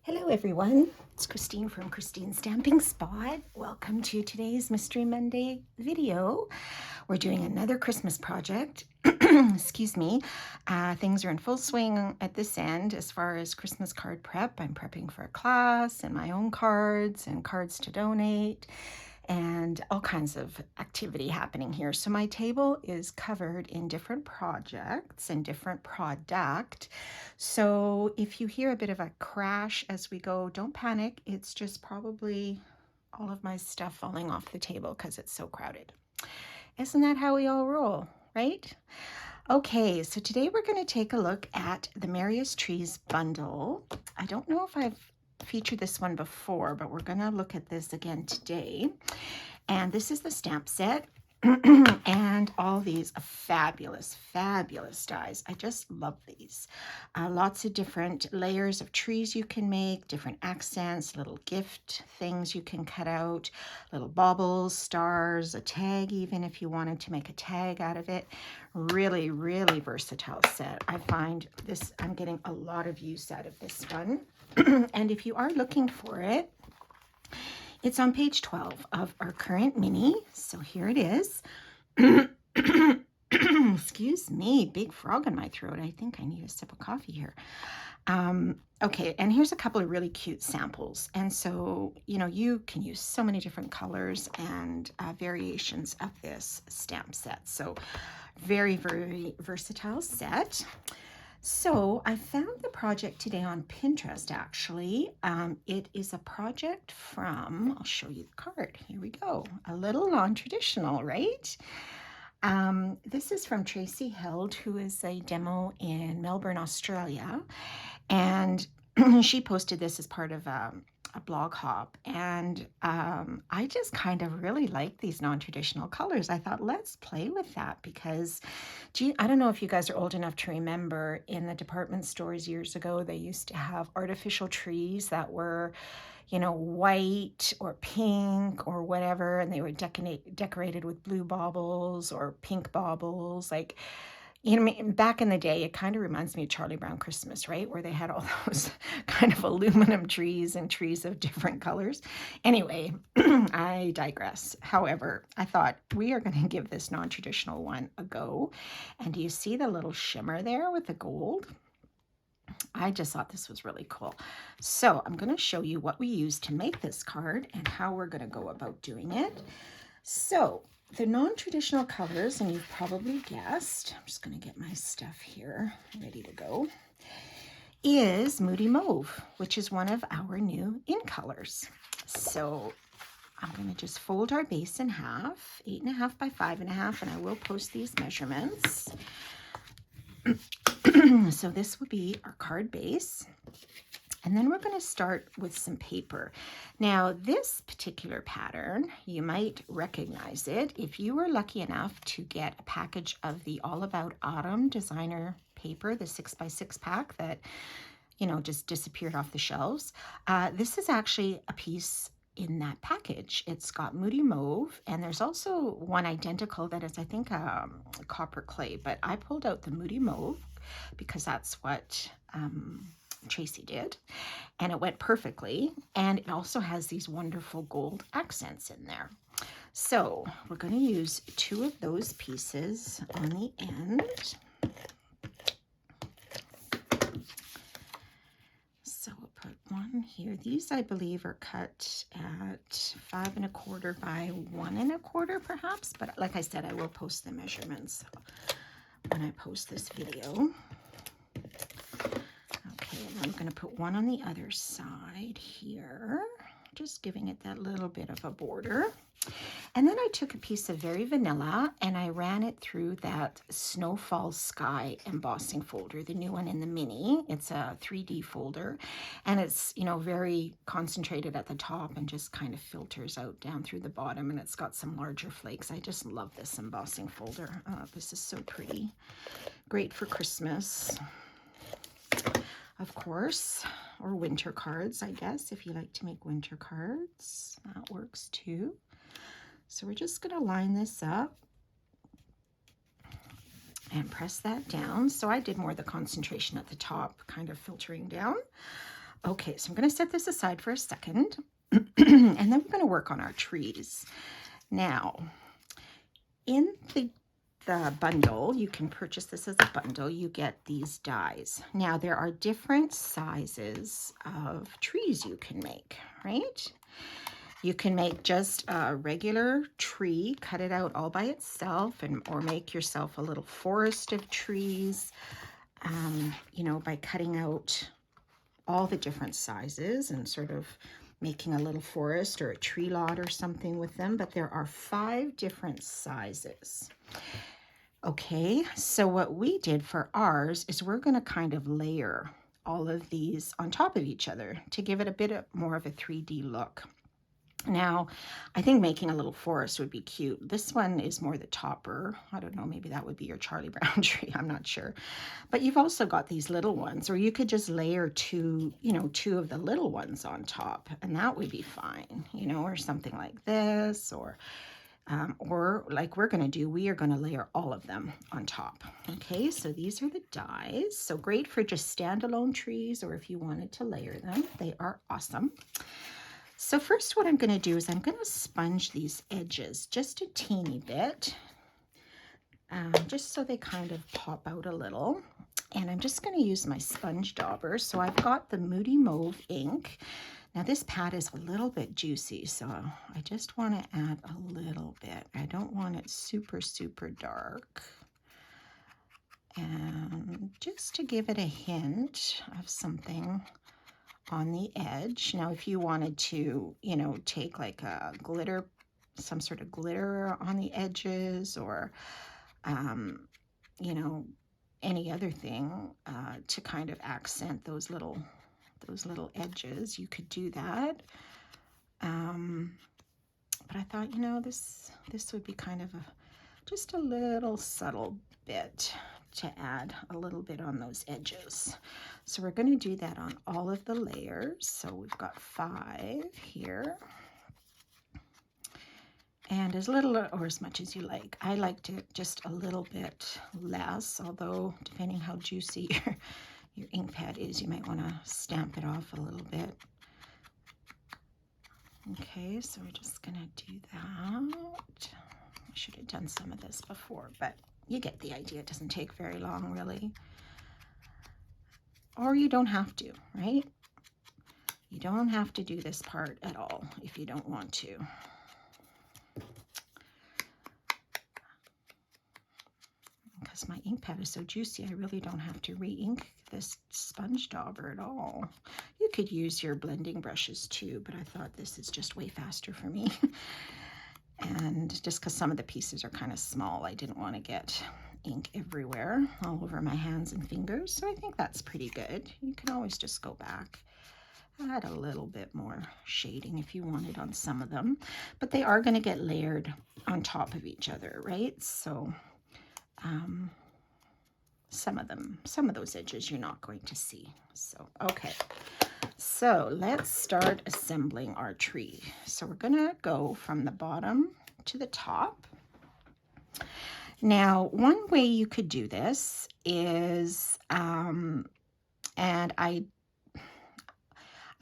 Hello everyone, it's Christine from Christine's Stamping Spot. Welcome to today's Mystery Monday video. We're doing another Christmas project. Excuse me. Things are in full swing at this end as far as Christmas card prep. I'm prepping for a class and my own cards and cards to donate and all kinds of activity happening here. So my table is covered in different projects and different product. So if you hear a bit of a crash as we go, don't panic. It's just probably all of my stuff falling off the table because it's so crowded. Isn't that how we all roll, right? Okay, so today we're going to take a look at the Merriest Trees bundle. I don't know if I've featured this one before, but we're going to look at this again today. And this is the stamp set. And all these fabulous, fabulous dies. I just love these. Lots of different layers of trees you can make, different accents, little gift things you can cut out, little baubles, stars, a tag even if you wanted to make a tag out of it. Really, really versatile set. I find this, I'm getting a lot of use out of this one. And if you are looking for it, it's on page 12 of our current mini. So here it is. Excuse me, big frog in my throat. I think I need a sip of coffee here. Okay, and here's a couple of really cute samples. And so, you know, you can use so many different colors and variations of this stamp set. So very, very versatile set. So I found the project today on Pinterest, actually. It is a project from, I'll show you the card. Here we go. A little non-traditional, right? This is from Tracy Held, who is a demo in Melbourne, Australia. And she posted this as part of a blog hop, and I just kind of really like these non-traditional colors. I thought, let's play with that because, gee, I don't know if you guys are old enough to remember in the department stores years ago, they used to have artificial trees that were, you know, white or pink or whatever, and they were decorated with blue baubles or pink baubles, like, you know, back in the day, it kind of reminds me of Charlie Brown Christmas, right? Where they had all those kind of aluminum trees and trees of different colors. Anyway, I digress. However, I thought we are going to give this non-traditional one a go. And do you see the little shimmer there with the gold? I just thought this was really cool. So I'm going to show you what we used to make this card and how we're going to go about doing it. So the non-traditional colors, and you've probably guessed, I'm just going to get my stuff here ready to go, is Moody Mauve, which is one of our new in colors. So I'm going to just fold our base in half, 8.5 by 5.5, and I will post these measurements. So this will be our card base. And then we're going to start with some paper. Now, this particular pattern, you might recognize it if you were lucky enough to get a package of the All About Autumn designer paper, the 6x6 pack that, you know, just disappeared off the shelves. This is actually a piece in that package. It's got Moody Mauve, and there's also one identical that is, I think, copper clay, but I pulled out the Moody Mauve because that's what Tracy did, and it went perfectly, and it also has these wonderful gold accents in there. So we're going to use 2 of those pieces on the end. So we'll put one here. These, I believe, are cut at 5 1/4 by 1 1/4 perhaps, but like I said, I will post the measurements when I post this video. I'm going to put one on the other side here, just giving it that little bit of a border. And then I took a piece of Very Vanilla and I ran it through that Snowfall Sky embossing folder, the new one in the mini. It's a 3D folder, and it's, you know, very concentrated at the top and just kind of filters out down through the bottom, and it's got some larger flakes. I just love this embossing folder. This is so pretty. Great for Christmas, of course, or winter cards, I guess. If you like to make winter cards, that works too. So we're just going to line this up and press that down. So I did more of the concentration at the top, kind of filtering down. Okay, so I'm going to set this aside for a second, and then we're going to work on our trees. Now, in the bundle, you can purchase this as a bundle, you get these dies. Now, there are different sizes of trees you can make, right? You can make just a regular tree, cut it out all by itself, or make yourself a little forest of trees, you know, by cutting out all the different sizes and sort of making a little forest or a tree lot or something with them. But there are 5 different sizes. Okay, so what we did for ours is we're going to kind of layer all of these on top of each other to give it a bit more of a 3D look. Now, I think making a little forest would be cute. This one is more the topper. I don't know, maybe that would be your Charlie Brown tree. I'm not sure. But you've also got these little ones, or you could just layer 2, you know, 2 of the little ones on top, and that would be fine, you know, or something like this, or like we're going to do, we are going to layer all of them on top. Okay, so these are the dies. So great for just standalone trees, or if you wanted to layer them, they are awesome. So first what I'm going to do is I'm going to sponge these edges just a teeny bit, just so they kind of pop out a little. And I'm just going to use my sponge dauber. So I've got the Moody Mauve ink. Now this pad is a little bit juicy, so I just want to add a little bit. I don't want it super, super dark. And just to give it a hint of something on the edge. Now, if you wanted to, you know, take like a glitter, some sort of glitter on the edges, or, you know, any other thing to kind of accent those little edges, you could do that. But I thought, you know, this would be kind of just a little subtle bit to add a little bit on those edges. So we're going to do that on all of the layers. So we've got 5 here. And as little or as much as you like. I liked it just a little bit less, although depending how juicy your ink pad is, you might want to stamp it off a little bit. Okay, so we're just going to do that. I should have done some of this before, but you get the idea. It doesn't take very long, really. Or you don't have to, right? You don't have to do this part at all if you don't want to. Because my ink pad is so juicy, I really don't have to re-ink this sponge dauber at all. You could use your blending brushes too, but I thought this is just way faster for me. And just because some of the pieces are kind of small, I didn't want to get ink everywhere, all over my hands and fingers. So I think that's pretty good. You can always just go back, add a little bit more shading if you wanted on some of them. But they are going to get layered on top of each other, right? So some of those edges you're not going to see. So, okay. So let's start assembling our tree. So we're going to go from the bottom to the top. Now, one way you could do this is, and I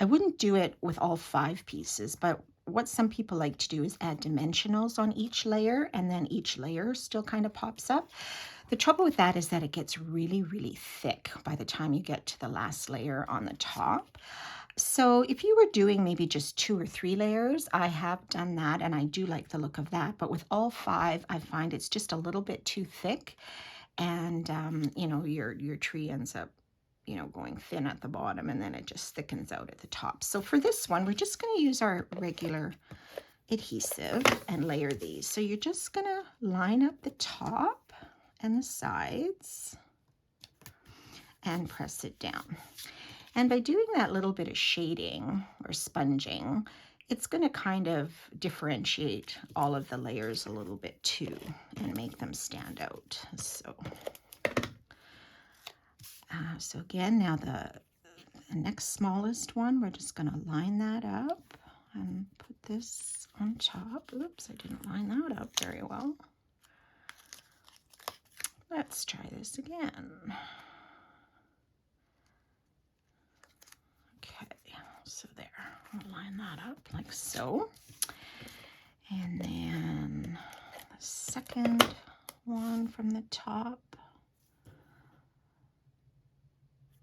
wouldn't do it with all 5 pieces, but what some people like to do is add dimensionals on each layer, and then each layer still kind of pops up. The trouble with that is that it gets really, really thick by the time you get to the last layer on the top. So if you were doing maybe just 2 or 3 layers, I have done that, and I do like the look of that. But with all 5, I find it's just a little bit too thick, and you know, your tree ends up, you know, going thin at the bottom, and then it just thickens out at the top. So for this one, we're just going to use our regular adhesive and layer these. So you're just going to line up the top and the sides and press it down. And by doing that little bit of shading or sponging, it's going to kind of differentiate all of the layers a little bit too and make them stand out. So again, now the next smallest one, we're just going to line that up and put this on top. Oops, I didn't line that up very well. Let's try this again. Okay. I'll line that up like so. And then the second one from the top.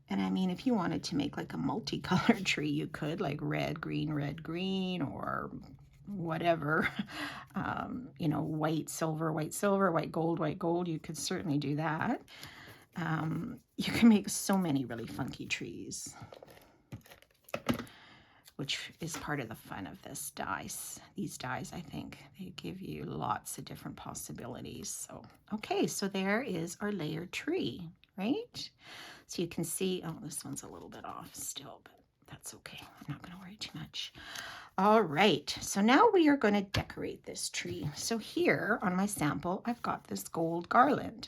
And I mean, if you wanted to make like a multicolored tree, you could, like red, green, or whatever, you know, white, silver, white, gold. You could certainly do that. You can make so many really funky trees, which is part of the fun of this dies. These dies, I think, they give you lots of different possibilities. So, okay, so there is our layered tree, right? So you can see, oh, this one's a little bit off still, but that's okay. I'm not going to worry too much. All right, so now we are going to decorate this tree. So here on my sample, I've got this gold garland.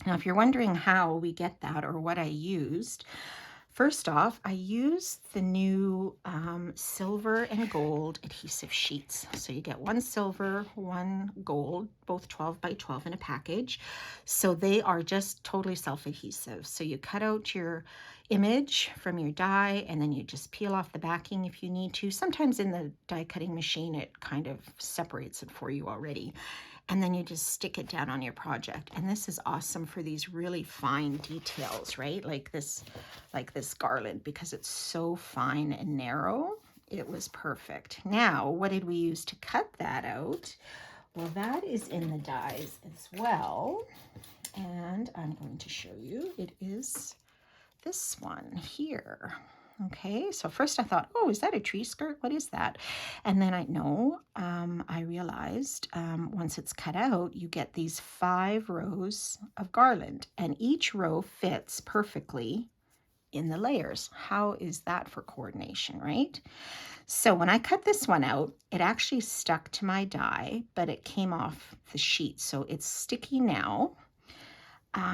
Now, if you're wondering how we get that or what I used, first off, I used the new silver and gold adhesive sheets. So you get one silver, one gold, both 12 by 12 in a package. So they are just totally self-adhesive. So you cut out your image from your die and then you just peel off the backing if you need to. Sometimes in the die cutting machine, it kind of separates it for you already. And then you just stick it down on your project. And this is awesome for these really fine details, right? Like this garland, because it's so fine and narrow. It was perfect. Now, what did we use to cut that out? Well, that is in the dies as well. And I'm going to show you. It is this one here. Okay, so first I thought, oh, is that a tree skirt? What is that? And then I realized once it's cut out, you get these 5 rows of garland, and each row fits perfectly in the layers. How is that for coordination, right? So when I cut this one out, it actually stuck to my die, but it came off the sheet, so it's sticky now.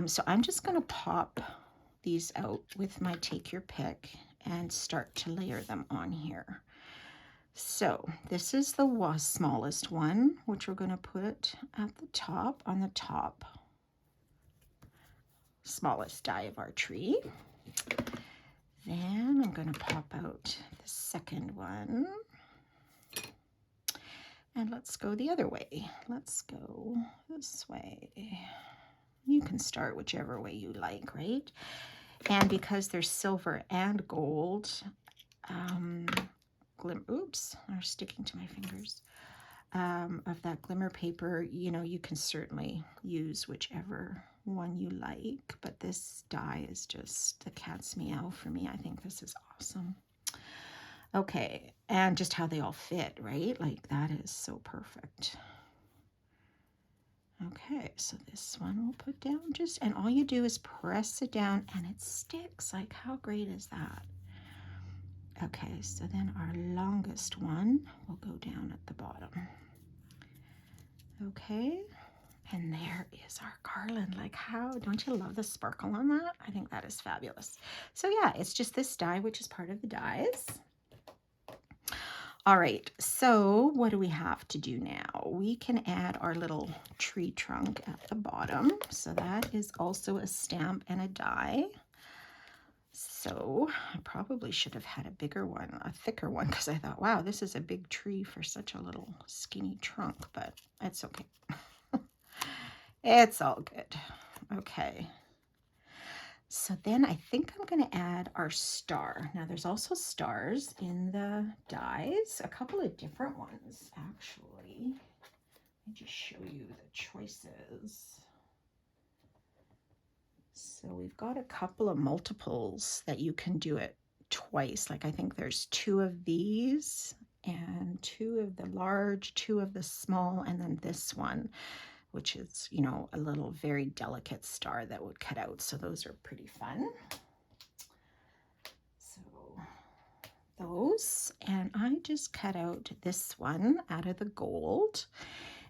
So I'm just going to pop these out with my take your pick and start to layer them on here. So this is the smallest one, which we're going to put at the top, on the top smallest die of our tree. Then I'm going to pop out the second one. And let's go the other way. Let's go this way. You can start whichever way you like, right? And because there's silver and gold, oops, are sticking to my fingers, of that glimmer paper, you know, you can certainly use whichever one you like, but this die is just the cat's meow for me. I think this is awesome. Okay, and just how they all fit, right? Like that is so perfect. Okay, so this one we'll put down just, and all you do is press it down and it sticks. Like how great is that? Okay, so then our longest one will go down at the bottom. Okay, and there is our garland. Like how, don't you love the sparkle on that? I think that is fabulous. So yeah, it's just this die, which is part of the dies. All right, so what do we have to do now? We can add our little tree trunk at the bottom. So that is also a stamp and a die. So I probably should have had a bigger one, a thicker one, because I thought, wow, this is a big tree for such a little skinny trunk, but it's okay. It's all good. Okay. So then I think I'm going to add our star. Now there's also stars in the dies, a couple of different ones actually. Let me just show you the choices. So we've got a couple of multiples that you can do it twice. Like I think there's 2 of these and 2 of the large, 2 of the small, and then this one, which is, you know, a little very delicate star that would cut out. So those are pretty fun. So those, and I just cut out this one out of the gold,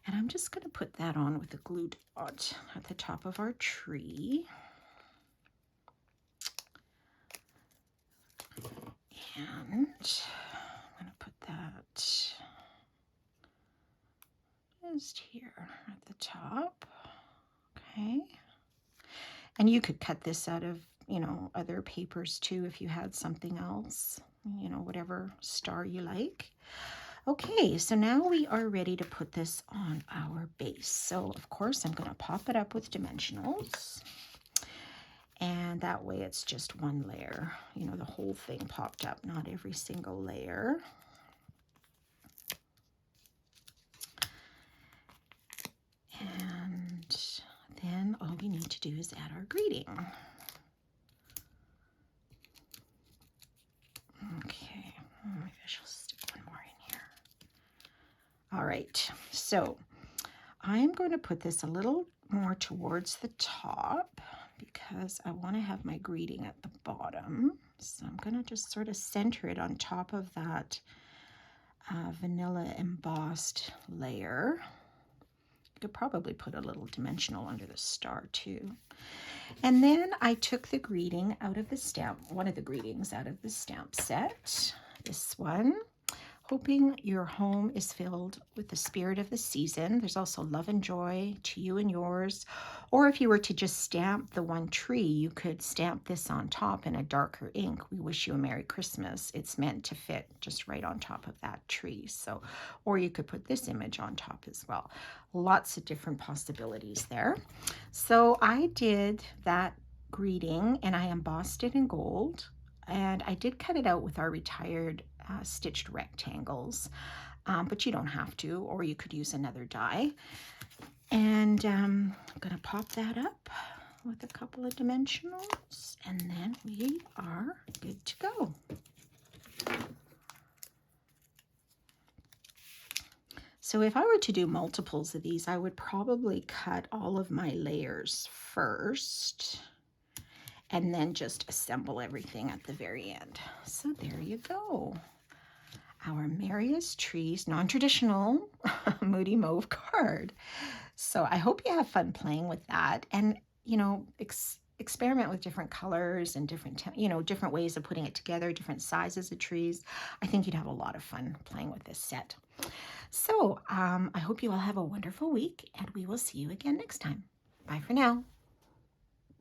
and I'm just going to put that on with a glue dot at the top of our tree. And I'm going to put that just here at the top. Okay. And you could cut this out of, you know, other papers too if you had something else. you know, whatever star you like. Okay, so now we are ready to put this on our base. So of course I'm going to pop it up with dimensionals. And that way it's just one layer, you know, the whole thing popped up, not every single layer. And then all we need to do is add our greeting. Okay, maybe I shall stick one more in here. All right, so I'm going to put this a little more towards the top because I want to have my greeting at the bottom. So I'm going to just sort of center it on top of that vanilla embossed layer. You could probably put a little dimensional under the star too. And then I took the greeting out of the stamp, one of the greetings out of the stamp set, this one. Hoping your home is filled with the spirit of the season. There's also love and joy to you and yours. Or if you were to just stamp the one tree, you could stamp this on top in a darker ink. We wish you a Merry Christmas. It's meant to fit just right on top of that tree. So, or you could put this image on top as well. Lots of different possibilities there. So I did that greeting and I embossed it in gold. And I did cut it out with our retired stitched rectangles, but you don't have to, or you could use another die. And I'm going to pop that up with a couple of dimensionals, and then we are good to go. So if I were to do multiples of these, I would probably cut all of my layers first and then just assemble everything at the very end. So there you go. Our Merriest Trees non-traditional Moody Mauve card. So I hope you have fun playing with that, and you know, experiment with different colors and different, you know, different ways of putting it together, different sizes of trees. I think you'd have a lot of fun playing with this set. So I hope you all have a wonderful week, and we will see you again next time. Bye for now.